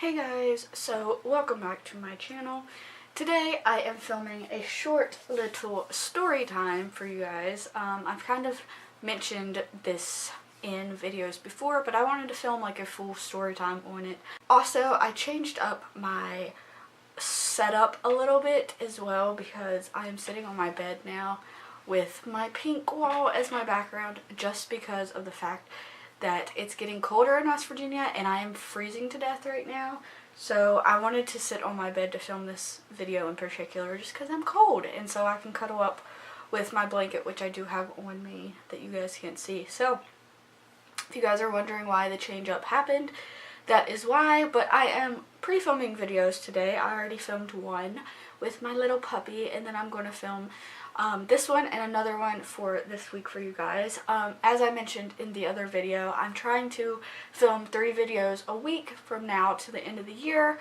Hey guys, so welcome back to my channel. Today I am filming a short little story time for you guys. I've kind of mentioned this in videos before, but I wanted to film like a full story time on it. Also, I changed up my setup a little bit as well because I am sitting on my bed now with my pink wall as my background just because of the fact that it's getting colder in West Virginia and I am freezing to death right now. So I wanted to sit on my bed to film this video in particular just because I'm cold, and so I can cuddle up with my blanket, which I do have on me that you guys can't see. So if you guys are wondering why the change up happened, that is why. But I am pre-filming videos today. I already filmed one with my little puppy, and then I'm going to film this one and another one for this week for you guys. As I mentioned in the other video, I'm trying to film 3 videos a week from now to the end of the year.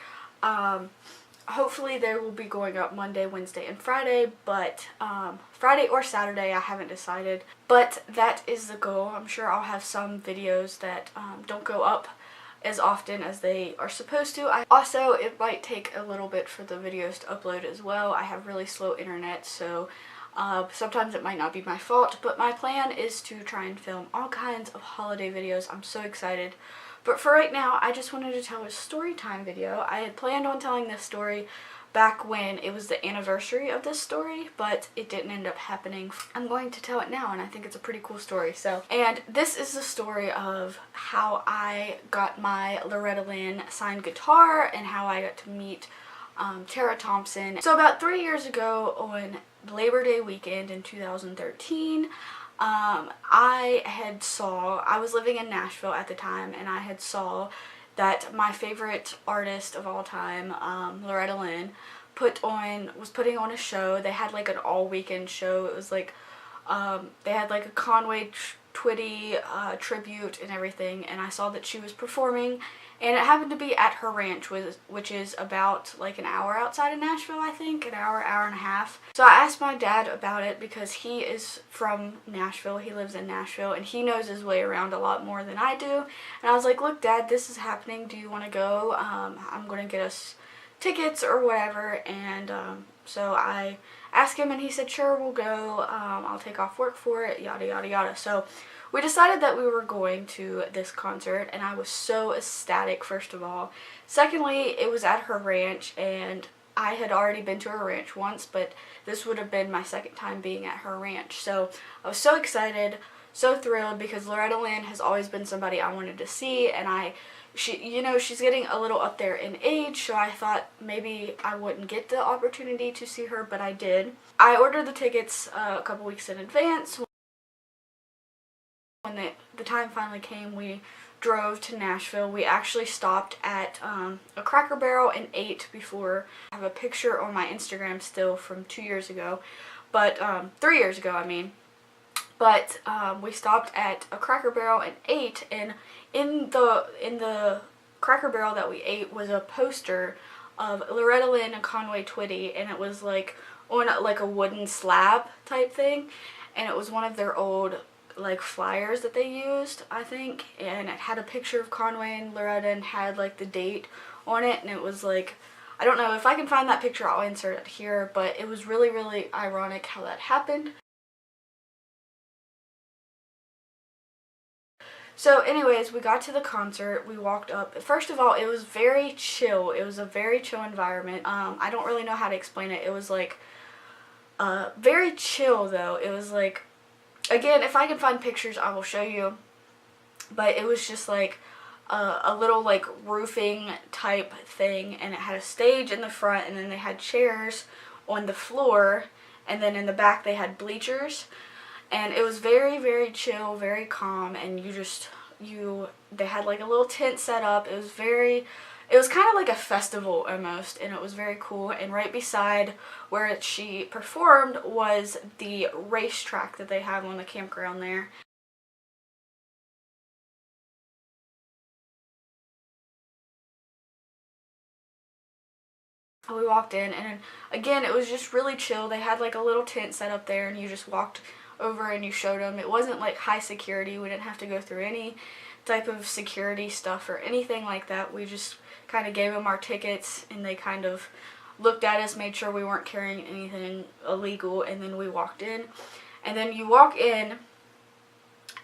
Hopefully they will be going up Monday, Wednesday, and Friday, but Friday or Saturday, I haven't decided. But that is the goal. I'm sure I'll have some videos that don't go up as often as they are supposed to. Also, it might take a little bit for the videos to upload as well. I have really slow internet, so sometimes it might not be my fault, but my plan is to try and film all kinds of holiday videos. I'm so excited. But for right now, I just wanted to tell a story time video. I had planned on telling this story back when it was the anniversary of this story, but it didn't end up happening. I'm going to tell it now, and I think it's a pretty cool story. And this is the story of how I got my Loretta Lynn signed guitar and how I got to meet Tara Thompson. So about 3 years ago on Labor Day weekend in 2013, I was living in Nashville at the time, and I had saw that my favorite artist of all time, Loretta Lynn, was putting on a show. They had like an all weekend show. It was like, they had like a Conway Twitty tribute and everything, and I saw that she was performing, and it happened to be at her ranch, which is about like an hour outside of Nashville, I think, an hour and a half. So I asked my dad about it because he is from Nashville, he lives in Nashville, and he knows his way around a lot more than I do. And I was like, look Dad, this is happening, do you want to go? I'm going to get us tickets or whatever. And so I asked him, and he said, sure, we'll go, I'll take off work for it, yada yada yada. So we decided that we were going to this concert, and I was so ecstatic, first of all. Secondly, it was at her ranch, and I had already been to her ranch once, but this would have been my second time being at her ranch. So I was so excited, so thrilled, because Loretta Lynn has always been somebody I wanted to see, and she's getting a little up there in age, so I thought maybe I wouldn't get the opportunity to see her, but I did. I ordered the tickets a couple weeks in advance. When the time finally came, we drove to Nashville. We actually stopped at a Cracker Barrel and ate before. I have a picture on my Instagram still from 2 years ago, but 3 years ago, I mean. But we stopped at a Cracker Barrel and ate, and in the Cracker Barrel that we ate was a poster of Loretta Lynn and Conway Twitty, and it was like on like a wooden slab type thing, and it was one of their old like flyers that they used, I think, and it had a picture of Conway and Loretta and had like the date on it, and it was like, I don't know, if I can find that picture I'll insert it here, but it was really, really ironic how that happened. So anyways, we got to the concert, we walked up. First of all, it was very chill. It was a very chill environment. I don't really know how to explain it. It was like very chill though. It was like, again, if I can find pictures, I will show you. But it was just like a little like roofing type thing, and it had a stage in the front, and then they had chairs on the floor, and then in the back they had bleachers. And it was very, very chill, very calm, and they had like a little tent set up. It was kind of like a festival almost, and it was very cool. And right beside where she performed was the racetrack that they have on the campground there. We walked in, and again, it was just really chill. They had like a little tent set up there, and you just walked over and you showed them. It wasn't like high security. We didn't have to go through any type of security stuff or anything like that. We just kind of gave them our tickets, and they kind of looked at us, made sure we weren't carrying anything illegal, and then we walked in. And then you walk in,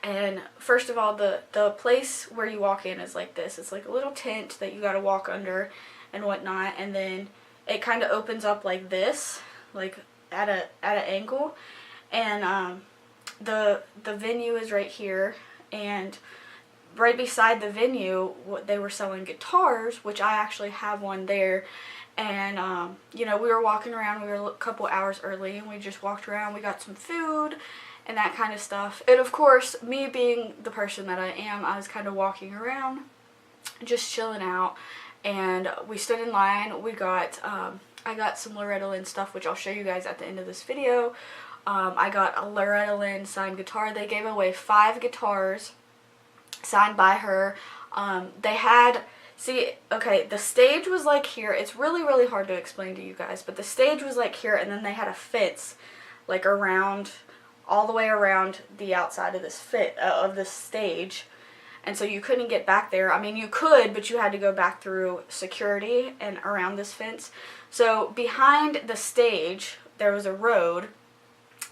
and first of all, the place where you walk in is like this. It's like a little tent that you gotta walk under and whatnot, and then it kind of opens up like this, like at an angle, and the venue is right here, and right beside the venue they were selling guitars, which I actually have one there. And you know, we were walking around, we were a couple hours early, and we just walked around, we got some food and that kind of stuff. And of course, me being the person that I am, I was kind of walking around just chilling out, and we stood in line. We got I got some Loretta Lynn stuff, which I'll show you guys at the end of this video. I got a Loretta Lynn signed guitar. They gave away 5 guitars signed by her. They had, see, okay, the stage was like here. It's really hard to explain to you guys, but the stage was like here, and then they had a fence like around, all the way around the outside of this stage. And so you couldn't get back there. I mean, you could, but you had to go back through security and around this fence. So behind the stage, there was a road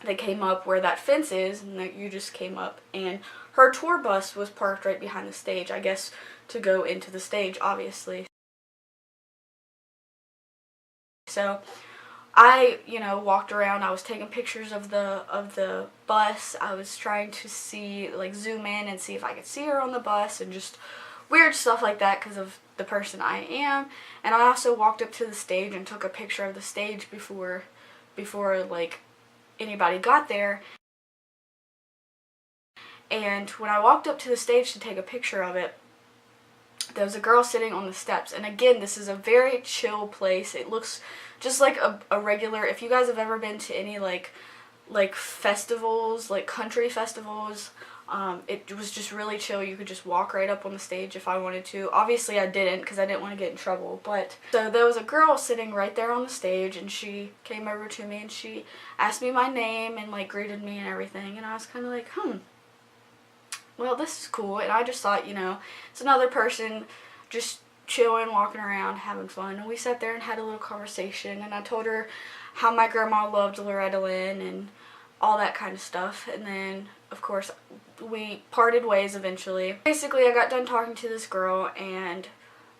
that came up where that fence is, and that you just came up. And her tour bus was parked right behind the stage, I guess, to go into the stage, obviously. So I, you know, walked around. I was taking pictures of the bus. I was trying to see, like, zoom in and see if I could see her on the bus, and just weird stuff like that because of the person I am. And I also walked up to the stage and took a picture of the stage before like anybody got there. And when I walked up to the stage to take a picture of it, there was a girl sitting on the steps. And again, this is a very chill place. It looks just like a regular, if you guys have ever been to any like festivals, like country festivals, it was just really chill. You could just walk right up on the stage if I wanted to. Obviously I didn't, because I didn't want to get in trouble. But so there was a girl sitting right there on the stage, and she came over to me and she asked me my name and like greeted me and everything. And I was kind of like, well, this is cool. And I just thought, you know, it's another person just chilling, walking around, having fun. And we sat there and had a little conversation, and I told her how my grandma loved Loretta Lynn and all that kind of stuff. And then, of course, we parted ways eventually. Basically, I got done talking to this girl, and,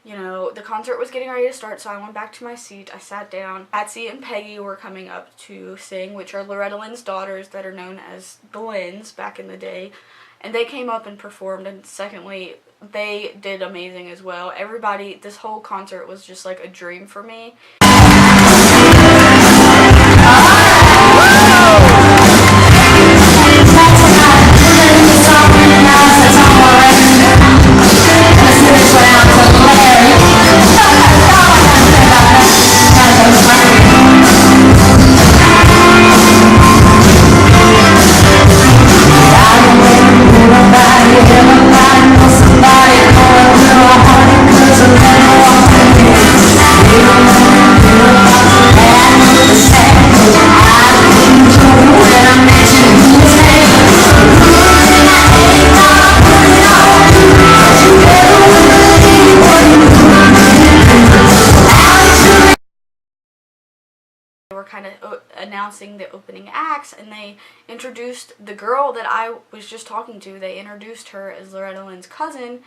you know, the concert was getting ready to start, so I went back to my seat. I sat down. Patsy and Peggy were coming up to sing, which are Loretta Lynn's daughters that are known as the LYNN'S back in the day. And they came up and performed, and secondly, they did amazing as well. Everybody, this whole concert was just like a dream for me. Kind of announcing the opening acts, and they introduced the girl that I was just talking to. They introduced her as Loretta Lynn's cousin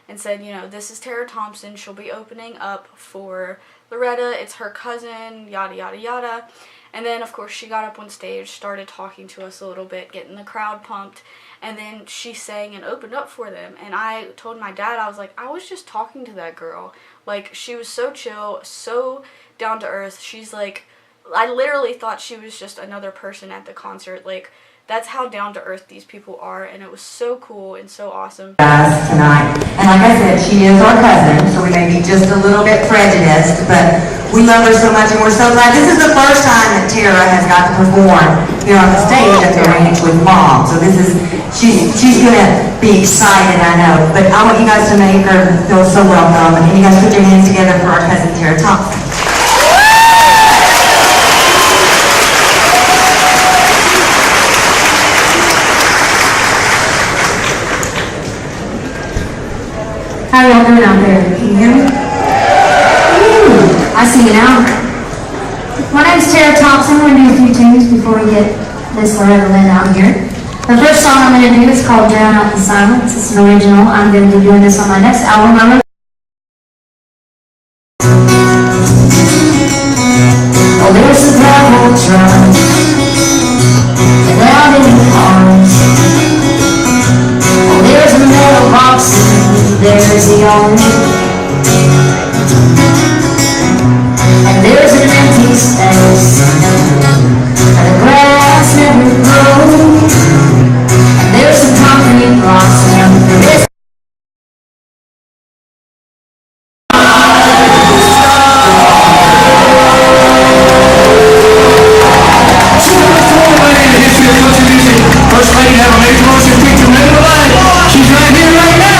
and said, you know, this is Tara Thompson. She'll be opening up for Loretta. It's her cousin, yada yada yada. And then, of course, she got up on stage, started talking to us a little bit, getting the crowd pumped, and then she sang and opened up for them. And I told my dad, I was like, I was just talking to that girl. Like, she was so chill, so down to earth. She's like, I literally thought she was just another person at the concert. Like, that's how down to earth these people are, and it was so cool and so awesome. Tonight, and like I said, she is our cousin, so we may be just a little bit prejudiced, but we love her so much, and we're so glad. This is the first time that Tara has got to perform here on the stage at the ranch with Mom. So this is, she's gonna be excited, I know. But I want you guys to make her feel so welcome, and you guys put your hands together for our cousin Tara Thompson. How are y'all doing out there? Can you hear me? I see you now. My name's Tara Thompson. We're going to do a few tunes before we get this Loretta Lynn out here. The first song I'm going to do is called Drown Out the Silence. It's an original. I'm going to be doing this on my next album. Oh, there's a devil drunk and out in the arms. Oh, there's a mailbox and there's the army. And there's an empty space, and the grass never grows. And there's some concrete blocks, and there is First lady to have a major motion picture win her life. She's right here right now.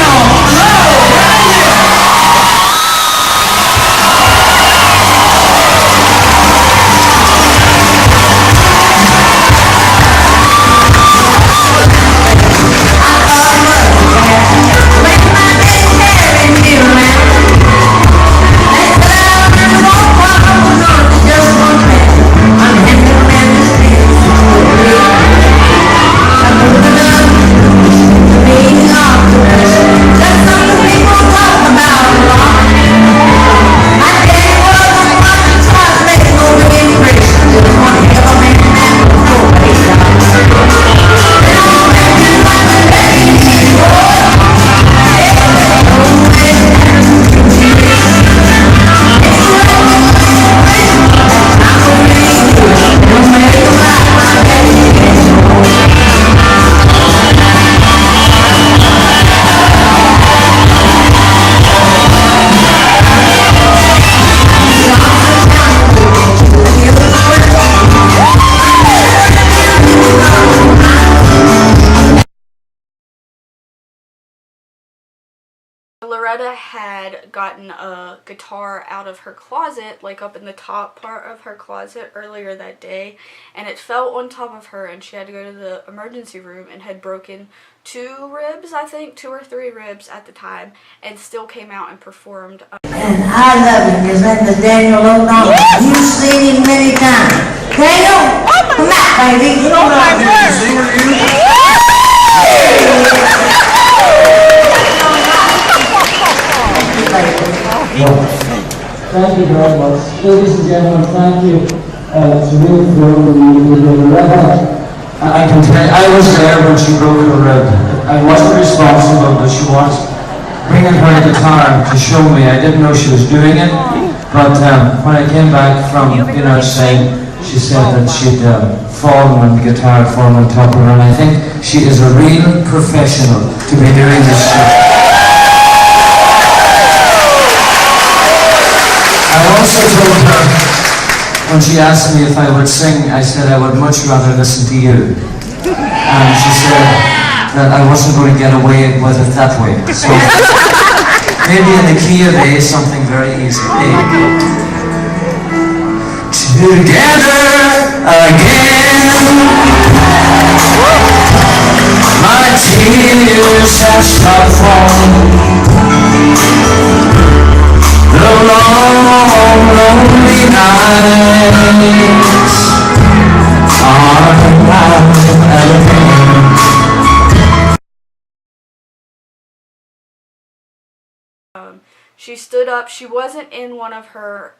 Loretta had gotten a guitar out of her closet, like up in the top part of her closet earlier that day, and it fell on top of her and she had to go to the emergency room and had broken 2 ribs, I think, 2 or 3 ribs at the time, and still came out and performed. And I love him. His name is Daniel O'Donnell. You've seen him many times. Daniel, come out, baby. You know what I'm Thank you very much. Ladies and gentlemen, thank you. It's really thrilled with Loretta. I can tell you, I was there when she broke her rib. I wasn't responsible, but she was bringing her guitar to show me. I didn't know she was doing it, but when I came back from United States, she said that she'd fallen when the guitar had fallen on top of her, and I think she is a real professional to be doing this stuff. I also told her, when she asked me if I would sing, I said I would much rather listen to you. And she said that I wasn't going to get away with it that way. So maybe in the key of A, something very easy. Together again, my tears have stopped falling. The long, lonely nights are now at an end. She stood up. She wasn't in one of her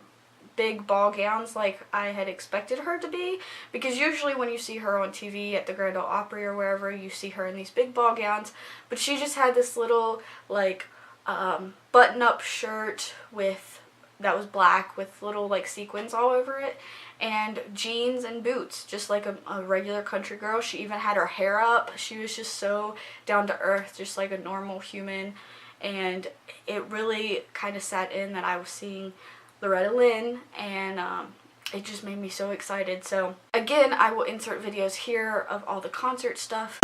big ball gowns like I had expected her to be, because usually when you see her on TV at the Grand Ole Opry or wherever, you see her in these big ball gowns, but she just had this little like button-up shirt that was black with little like sequins all over it, and jeans and boots, just like a regular country girl. She even had her hair up. She was just so down to earth, just like a normal human, and it really kind of sat in that I was seeing Loretta Lynn, and it just made me so excited. So again, I will insert videos here of all the concert stuff.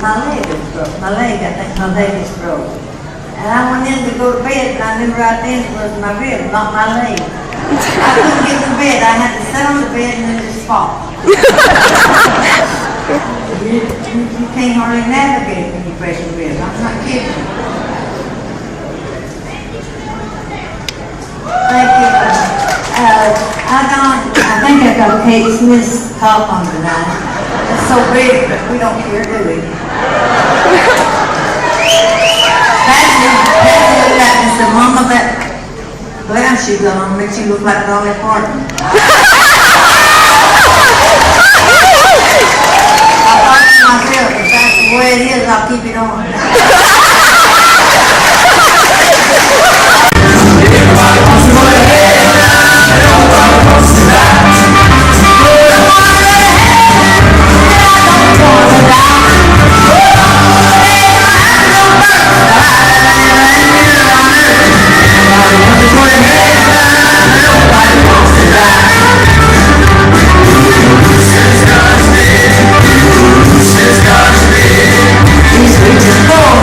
my leg was broke. My leg, I think my leg is broke. And I went in to go to bed, and I knew right then it was my rib, not my leg. I couldn't get to bed. I had to sit on the bed and then just fall. You can't hardly navigate when you break your rib. I'm not kidding. Thank you. I think I got Kate Smith's top on tonight. It's so big, but we don't care, do we? Patsy looked at me and said, Mama, that blouse you got on makes you look like Dolly Parton. I thought to myself, if that's the way it is, I'll keep it on. These reaches for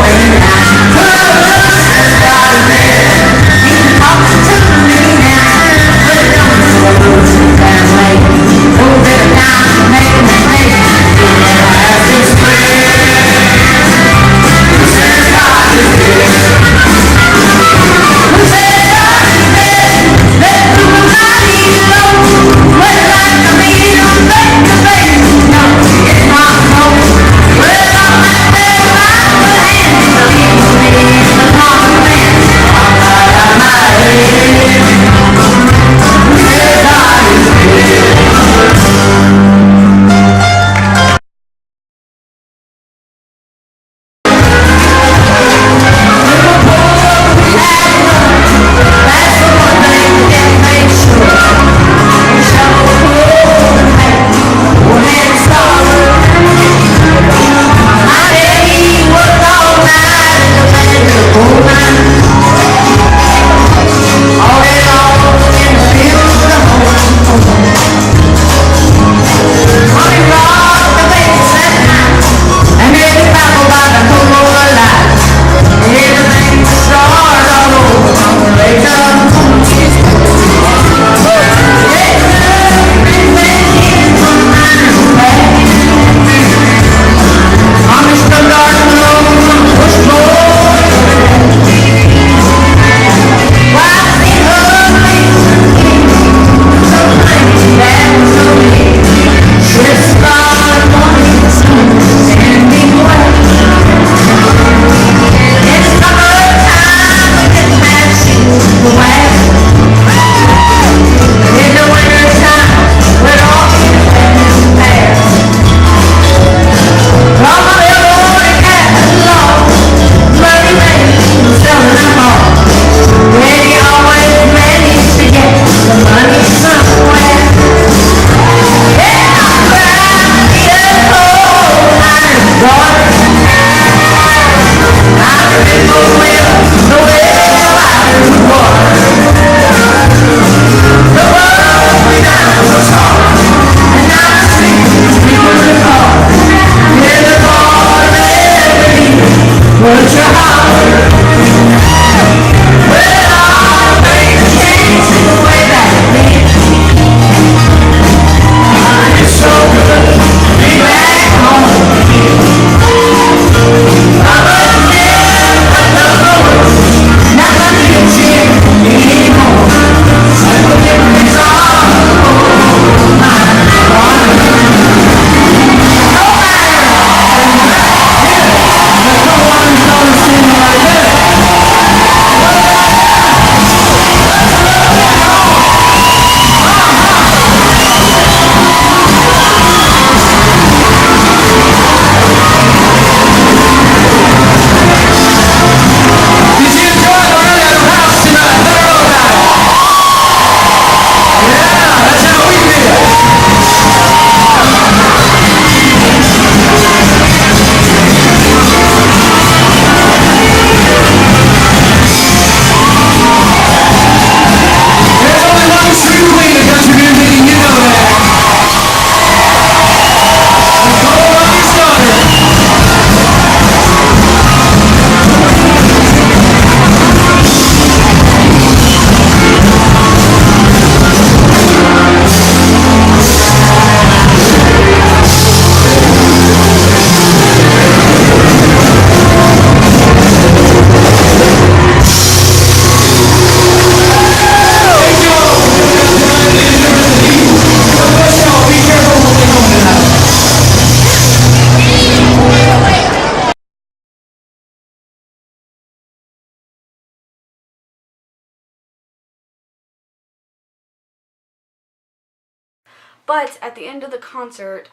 But at the end of the concert,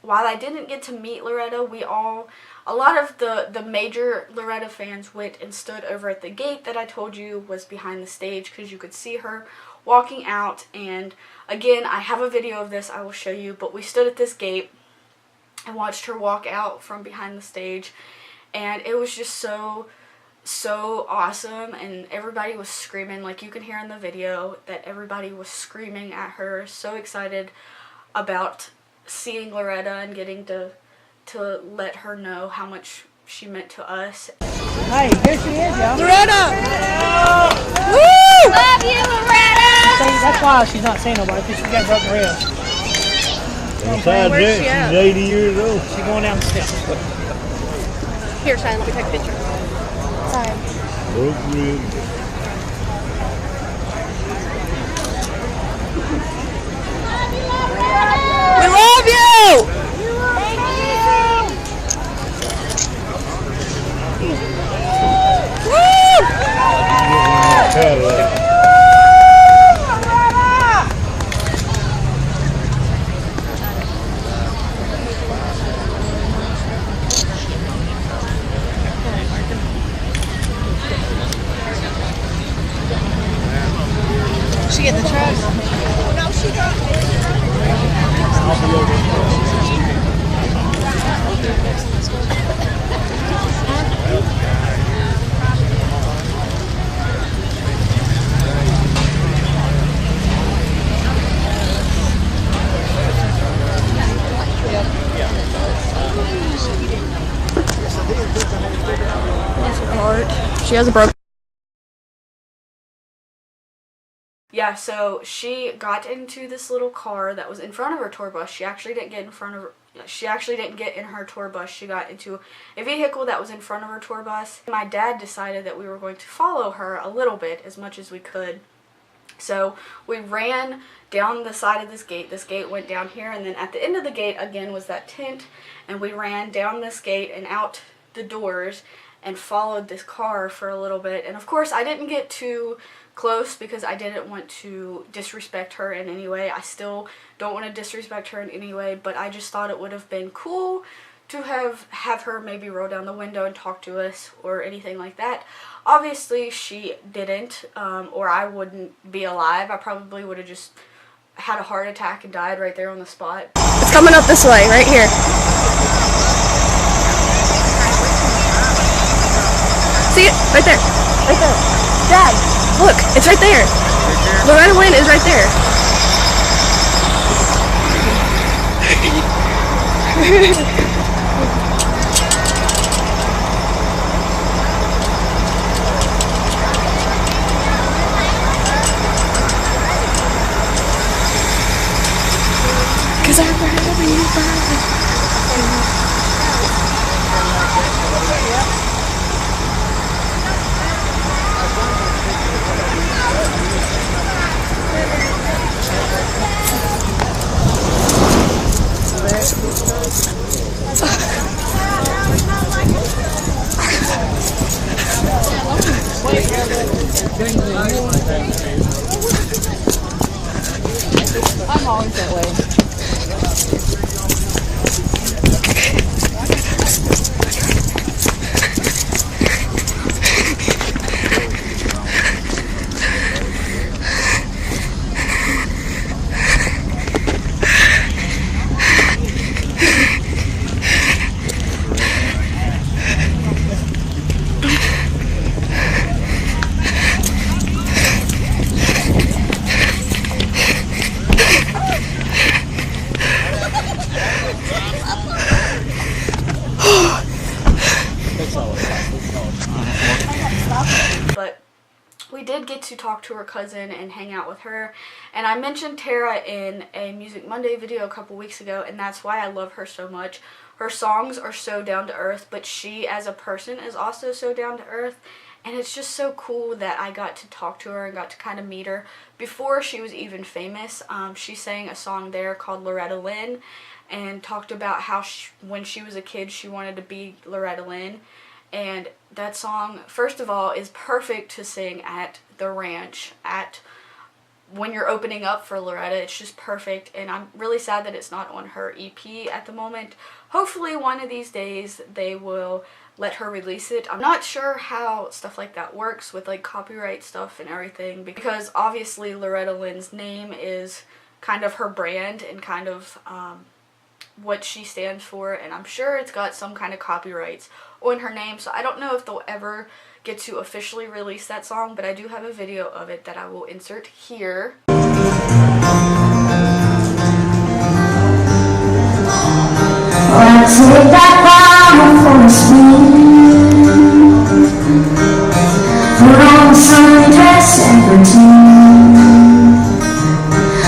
while I didn't get to meet Loretta, a lot of the major Loretta fans went and stood over at the gate that I told you was behind the stage, because you could see her walking out. And again, I have a video of this I will show you, but we stood at this gate and watched her walk out from behind the stage, and it was just so awesome. And everybody was screaming, like you can hear in the video that everybody was screaming at her, so excited about seeing Loretta and getting to let her know how much she meant to us. Hey, here she is, y'all. Loretta! Woo! Love you, Loretta! See, that's why she's not seeing nobody, because she got broken ribs. Besides that, she's 80 years old. She's going down the steps. Here, Shine, let me take a picture. Sorry. Broke ribs. We love you! She get the truck? No, she got She has a broken. Yeah, so she got into this little car that was in front of her tour bus. She actually didn't get in her tour bus. She got into a vehicle that was in front of her tour bus. My dad decided that we were going to follow her a little bit, as much as we could. So we ran down the side of this gate. This gate went down here, and then at the end of the gate again was that tent, and we ran down this gate and out the doors and followed this car for a little bit. And of course I didn't get too close because I didn't want to disrespect her in any way. I still don't want to disrespect her in any way, but I just thought it would have been cool to have her maybe roll down the window and talk to us or anything like that. Obviously she didn't, or I wouldn't be alive. I probably would have just had a heart attack and died right there on the spot. It's coming up this way, right here. See it? Right there. Right there. Dad, look, it's right there. Loretta Lynn is right there. Cause I'm wherever you find. I'm always that way. But we did get to talk to her cousin and hang out with her, and I mentioned Tara in a Music Monday video a couple weeks ago, and that's why I love her so much. Her songs are so down to earth, but she as a person is also so down to earth, and it's just so cool that I got to talk to her and got to kind of meet her before she was even famous. She sang a song there called Loretta Lynn, and talked about how when she was a kid she wanted to be Loretta Lynn. And that song, first of all, is perfect to sing at the ranch, at when you're opening up for Loretta, it's just perfect, and I'm really sad that it's not on her EP at the moment. Hopefully one of these days they will let her release it. I'm not sure how stuff like that works with like copyright stuff and everything, because obviously Loretta Lynn's name is kind of her brand and kind of what she stands for, and I'm sure it's got some kind of copyrights on her name, so I don't know if they'll ever get to officially release that song, but I do have a video of it that I will insert here. Take that bottle for a spin, put on the sundress and routine.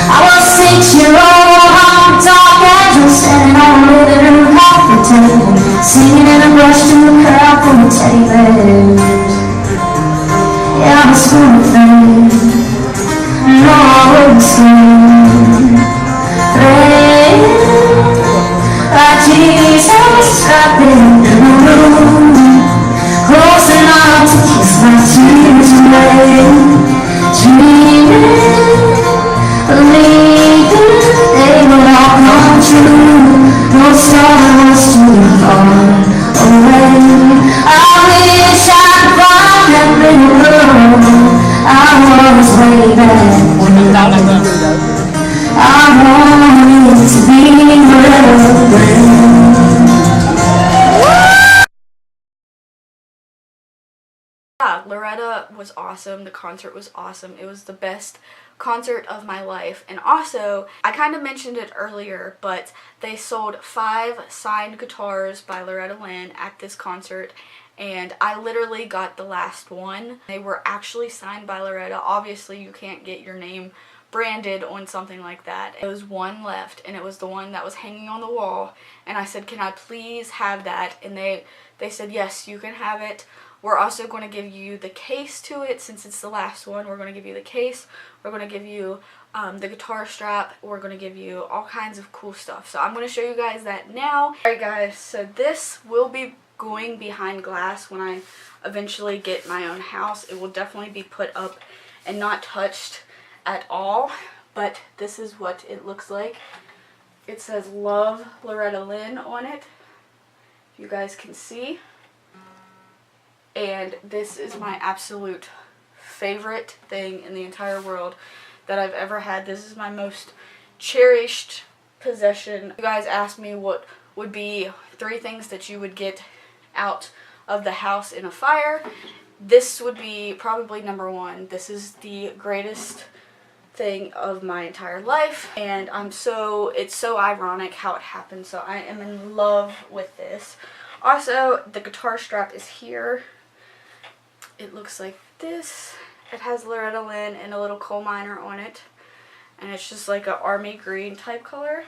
I was 6-year-old, honky-tonk angel, standing on the living room coffee table, singing in a brush to a crowd full of teddy bears. Yeah, I was full of faith, no, I wouldn't scream. Like Jesus up in the room, close enough to kiss my tears away, dreaming, believing they would all come true. No star was too far away. I wish I could find that little girl I was way back when. I wanted to be Yeah, Loretta was awesome. The concert was awesome. It was the best concert of my life. And also, I kind of mentioned it earlier, but they sold 5 signed guitars by Loretta Lynn at this concert, and I literally got the last one. They were actually signed by Loretta. Obviously, you can't get your name branded on something like that. There was one left, and it was the one that was hanging on the wall, and I said, can I please have that? And they said, yes, you can have it. We're also going to give you the case to it. Since it's the last one, we're going to give you the case. We're going to give you the guitar strap. We're going to give you all kinds of cool stuff. So I'm going to show you guys that now. Alright guys, so this will be going behind glass when I eventually get my own house. It will definitely be put up and not touched at all, but this is what it looks like. It says Love Loretta Lynn on it, if you guys can see. And this is my absolute favorite thing in the entire world that I've ever had. This is my most cherished possession. You guys asked me what would be 3 things that you would get out of the house in a fire. This would be probably number 1. This is the greatest thing of my entire life, and it's so ironic how it happened, so I am in love with this. Also, the guitar strap is here. It looks like this. It has Loretta Lynn and a little coal miner on it, and it's just like an army green type color.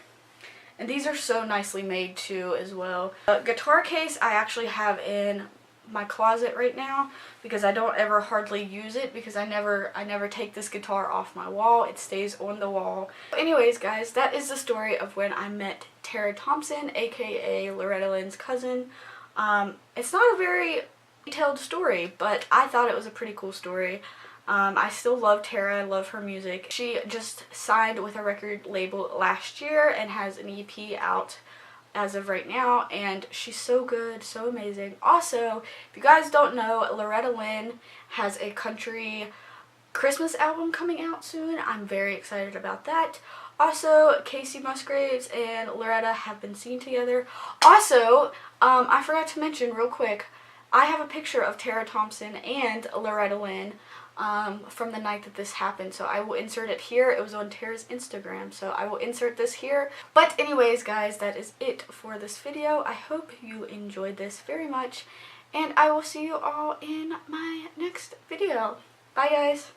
And these are so nicely made too as well. The guitar case I actually have in my closet right now because I don't ever hardly use it, because I never take this guitar off my wall. It stays on the wall. Anyways guys, that is the story of when I met Tara Thompson, aka Loretta Lynn's cousin. It's not a very detailed story, but I thought it was a pretty cool story. I still love Tara. I love her music. She just signed with a record label last year and has an EP out as of right now, and she's so good, so amazing. Also, if you guys don't know, Loretta Lynn has a country Christmas album coming out soon. I'm very excited about that. Also, Casey Musgraves and Loretta have been seen together. Also, I forgot to mention real quick, I have a picture of Tara Thompson and Loretta Lynn from the night that this happened, so I will insert it here. It was on Tara's Instagram, so I will insert this here. But anyways guys, that is it for this video. I hope you enjoyed this very much, and I will see you all in my next video. Bye guys!